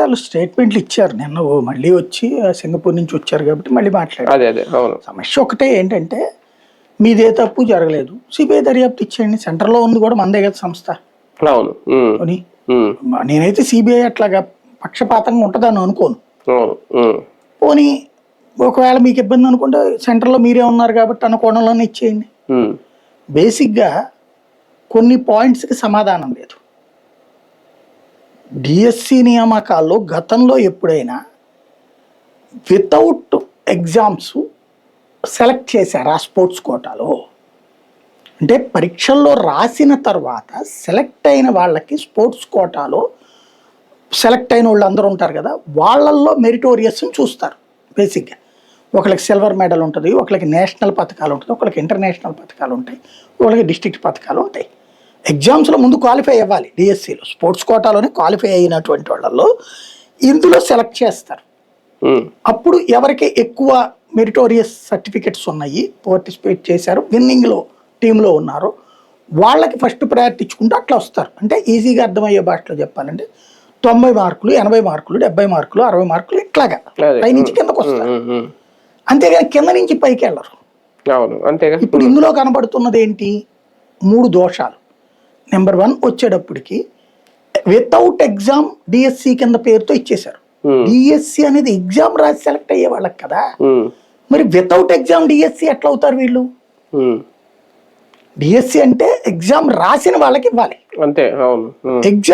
వాళ్ళు స్టేట్మెంట్లు ఇచ్చారు నిన్న మళ్ళీ వచ్చి సింగపూర్ నుంచి వచ్చారు కాబట్టి మళ్ళీ మాట్లాడారు. సమస్య ఒకటే ఏంటంటే మీదే తప్పు జరగలేదు, సిబిఐ దర్యాప్తు ఇచ్చేయండి. సెంటర్లో ఉంది కూడా మనదే కదా సంస్థ. పోనీ నేనైతే సిబిఐ అట్లాగా పక్షపాతంగా ఉంటుందని అనుకోను. పోనీ ఒకవేళ మీకు ఇబ్బంది అనుకుంటే సెంటర్లో మీరే ఉన్నారు కాబట్టి అనుకోవడంలోనే ఇచ్చేయండి. బేసిక్గా కొన్ని పాయింట్స్కి సమాధానం లేదు. డిఎస్సి నియామకాల్లో గతంలో ఎప్పుడైనా వితౌట్ ఎగ్జామ్స్ సెలెక్ట్ చేశారు ఆ స్పోర్ట్స్ కోటాలో? అంటే పరీక్షల్లో రాసిన తర్వాత సెలెక్ట్ అయిన వాళ్ళకి స్పోర్ట్స్ కోటాలో సెలెక్ట్ అయిన వాళ్ళు అందరూ ఉంటారు కదా, వాళ్ళల్లో మెరిటోరియస్ని చూస్తారు. బేసిక్గా ఒకళ్ళకి సిల్వర్ మెడల్ ఉంటుంది, ఒకళ్ళకి నేషనల్ పథకాలు ఉంటుంది, ఒకళ్ళకి ఇంటర్నేషనల్ పథకాలు ఉంటాయి, ఒకళ్ళకి డిస్ట్రిక్ట్ పథకాలు ఉంటాయి. ఎగ్జామ్స్లో ముందు క్వాలిఫై అవ్వాలి. డిఎస్సిలో స్పోర్ట్స్ కోటాలోనే క్వాలిఫై అయినటువంటి వాళ్ళల్లో ఇందులో సెలెక్ట్ చేస్తారు. అప్పుడు ఎవరికి ఎక్కువ మెరిటోరియస్ సర్టిఫికెట్స్ ఉన్నాయి, పార్టిసిపేట్ చేశారు, విన్నింగ్లో టీంలో ఉన్నారు, వాళ్ళకి ఫస్ట్ ప్రయారిటీ ఇచ్చుకుంటూ అట్లా వస్తారు. అంటే ఈజీగా అర్థమయ్యే భాషలో చెప్పాలంటే 90 మార్కులు, 80 మార్కులు, 70 మార్కులు, 60 మార్కులు ఇట్లాగా పై నుంచి కిందకు వస్తారు. అంతేగాని కింద నుంచి పైకి వెళ్ళరు. ఇప్పుడు ఇందులో కనబడుతున్నది ఏంటి? 3 దోషాలు. నెంబర్ 1 వచ్చేటప్పటికి వితౌట్ ఎగ్జామ్ డిఎస్సి కింద పేరుతో ఇచ్చేశారు. డిఎస్సి అనేది ఎగ్జామ్ రాసి సెలెక్ట్ అయ్యే వాళ్ళకి కదా, మరి వితౌట్ ఎగ్జామ్ డిఎస్సి ఎట్లా అవుతారు వీళ్ళు? డిఎస్సి అంటే ఎగ్జామ్ రాసిన వాళ్ళకి ఇవ్వాలి. ఎగ్జామ్